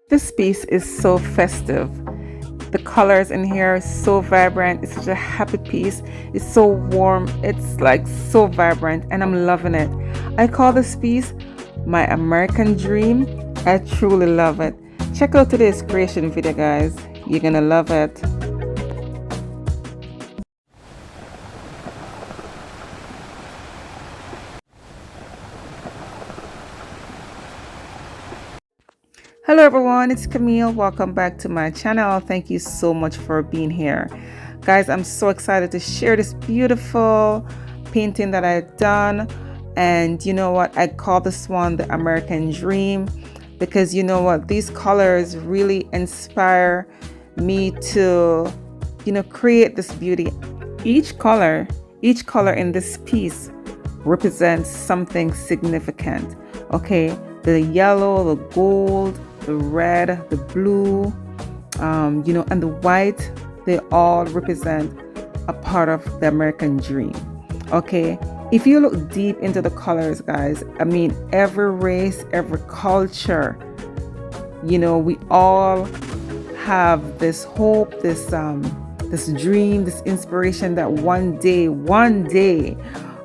This piece is so festive. The colors in here are so vibrant. It's such a happy piece. It's so warm. It's like so vibrant and I'm loving it. I call this piece my American dream. I truly love it. Check out today's creation video, guys. You're gonna love it. Hello everyone, it's Camille. Welcome back to my channel. Thank you so much for being here. Guys, I'm so excited to share this beautiful painting that I've done. And you know what? I call this one the American Dream because you know what? These colors really inspire me to, create this beauty. Each color in this piece represents something significant. Okay, the yellow, the gold, the red, the blue, and the white, they all represent a part of the American dream. Okay, if you look deep into the colors, guys, I mean, every race, every culture, we all have this hope, this dream, this inspiration that one day,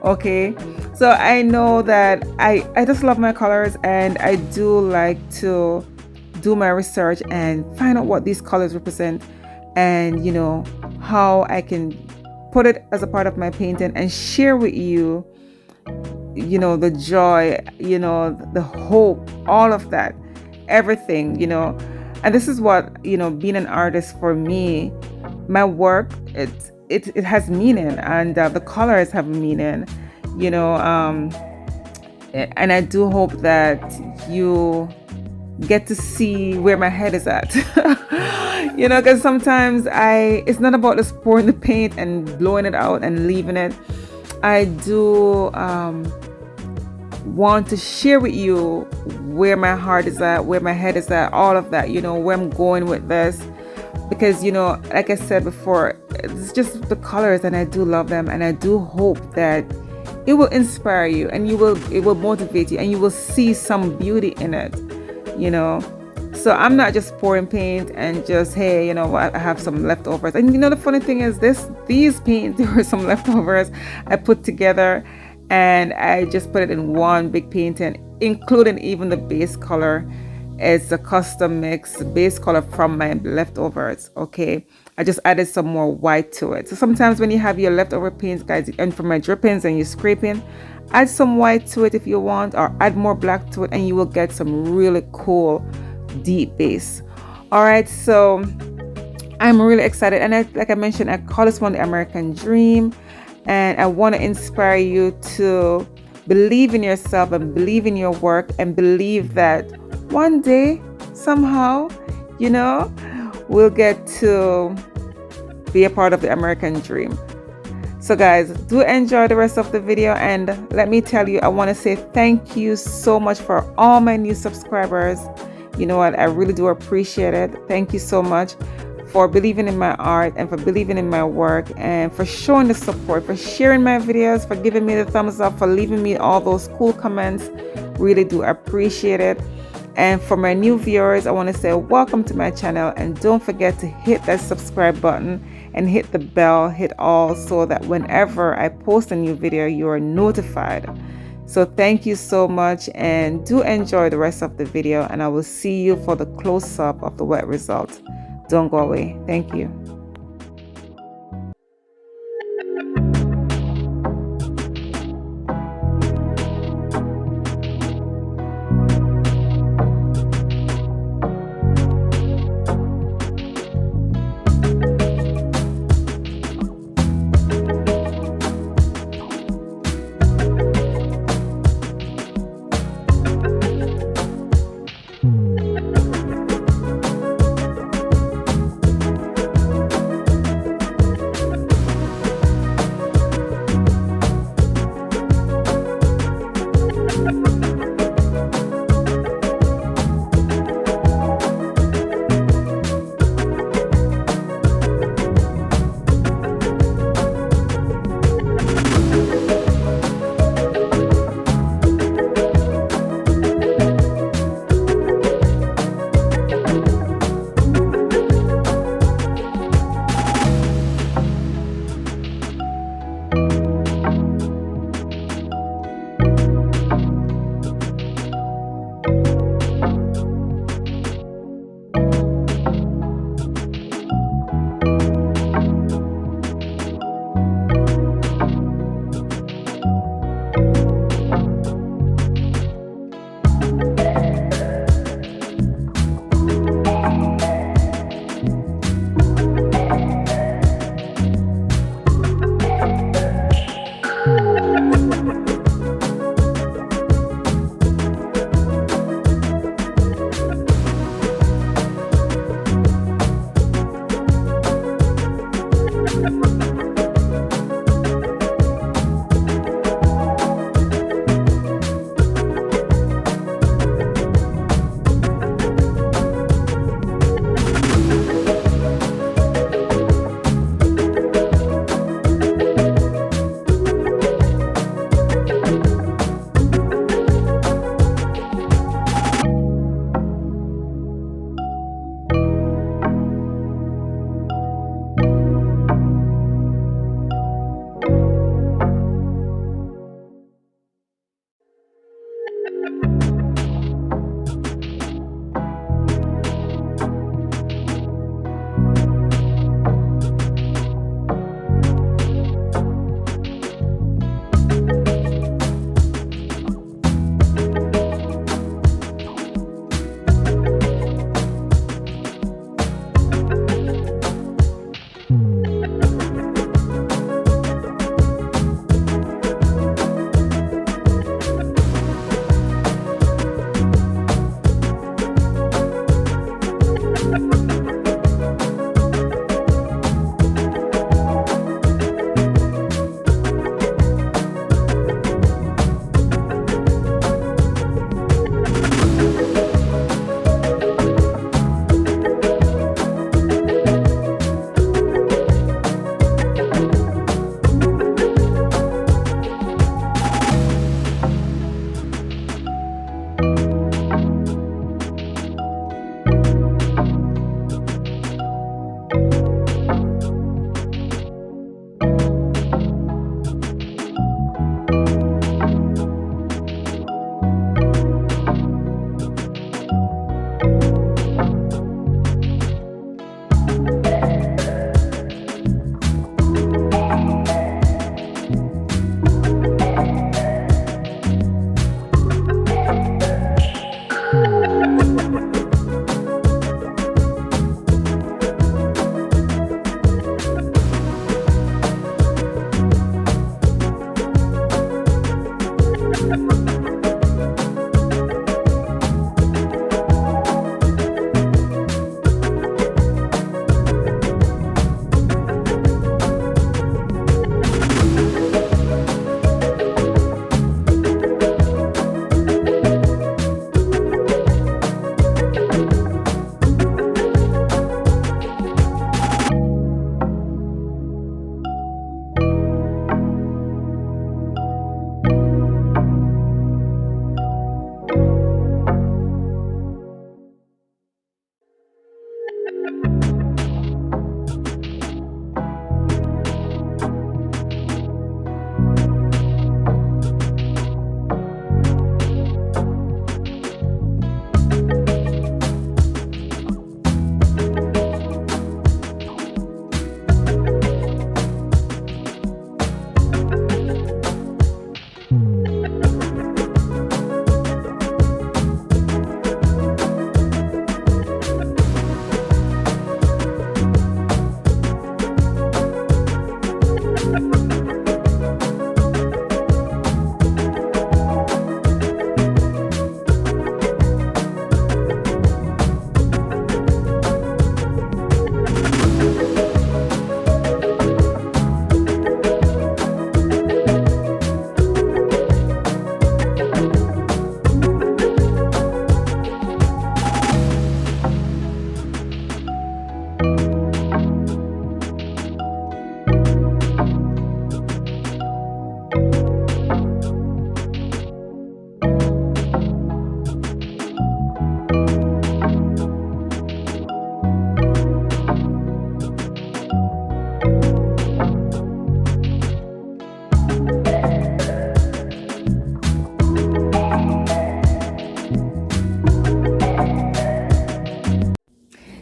okay. So I know that I just love my colors, and I do like to do my research and find out what these colors represent, and how I can put it as a part of my painting and share with you, the joy, the hope, all of that, everything, and this is what, being an artist for me, my work, it has meaning, and the colors have meaning, and I do hope that you get to see where my head is at. Because sometimes it's not about just pouring the paint and blowing it out and leaving it. I do want to share with you where my heart is at, where my head is at, all of that, where I'm going with this. Because, like I said before, it's just the colors, and I do love them, and I do hope that it will inspire you, and it will motivate you, and you will see some beauty in it, So I'm not just pouring paint and just, hey, what, I have some leftovers. And the funny thing is these paints, there were some leftovers I put together, and I just put it in one big painting, including even the base color. It's a custom mix base color from my leftovers. Okay, I just added some more white to it. So sometimes when you have your leftover paints, guys, and from my drippings and you're scraping, add some white to it if you want, or add more black to it, and you will get some really cool deep base. All right, so I'm really excited, and like I mentioned, I call this one the American Dream, and I want to inspire you to believe in yourself and believe in your work, and believe that one day, somehow, we'll get to be a part of the American dream. So guys, do enjoy the rest of the video, and let me tell you, I want to say thank you so much for all my new subscribers. You know what? I really do appreciate it. Thank you so much for believing in my art, and for believing in my work, and for showing the support, for sharing my videos, for giving me the thumbs up, for leaving me all those cool comments. Really do appreciate it. And for my new viewers, I want to say welcome to my channel, and don't forget to hit that subscribe button and hit the bell, hit all, so that whenever I post a new video, you are notified. So thank you so much, and do enjoy the rest of the video, and I will see you for the close-up of the wet result. Don't go away. Thank you.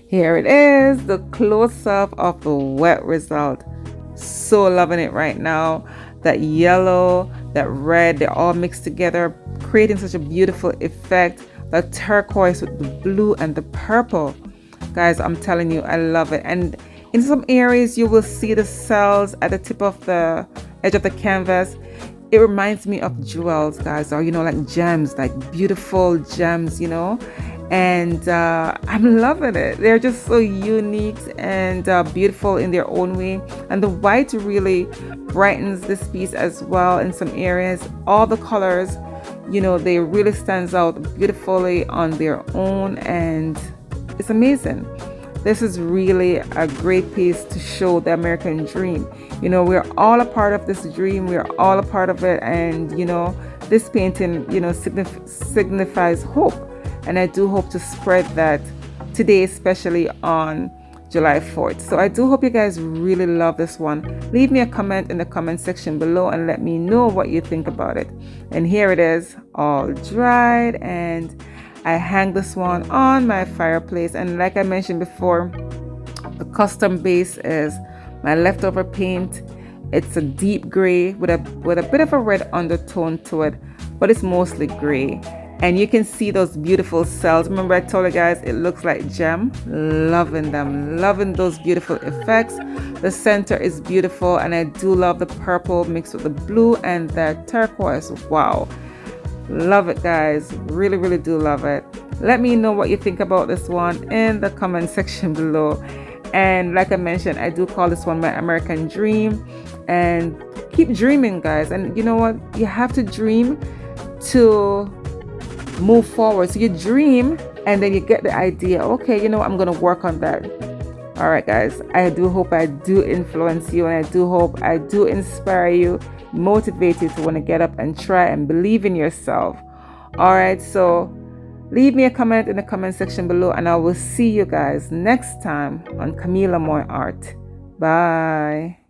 Here it is, the close-up of the wet result. So loving it right now. That yellow, that red, they're all mixed together, creating such a beautiful effect. The turquoise with the blue and the purple. Guys, I'm telling you, I love it. And in some areas, you will see the cells at the tip of the edge of the canvas. It reminds me of jewels, guys, or, like gems, like beautiful gems, and I'm loving it. They're just so unique and beautiful in their own way, and the white really brightens this piece as well in some areas. All the colors, they really stands out beautifully on their own, and it's amazing. This is really a great piece to show the American dream. We're all a part of this dream, we're all a part of it, and this painting signifies hope. And I do hope to spread that today, especially on July 4th. So I do hope you guys really love this one. Leave me a comment in the comment section below and let me know what you think about it. And here it is, all dried, and I hang this one on my fireplace. And like I mentioned before, the custom base is my leftover paint. It's a deep gray with a bit of a red undertone to it, but it's mostly gray. And you can see those beautiful cells. Remember I told you guys it looks like gem. Loving them, loving those beautiful effects. The center is beautiful, and I do love the purple mixed with the blue and the turquoise. Wow, love it, guys. Really, really do love it. Let me know what you think about this one in the comment section below. And like I mentioned, I do call this one my American dream. And keep dreaming, guys. And you know what? You have to dream to move forward. So you dream and then you get the idea, okay, I'm gonna work on that. All right, guys, I do hope I do influence you, and I do hope I do inspire you, motivate you to want to get up and try and believe in yourself. All right, so leave me a comment in the comment section below, and I will see you guys next time on Camila Moy Art. Bye.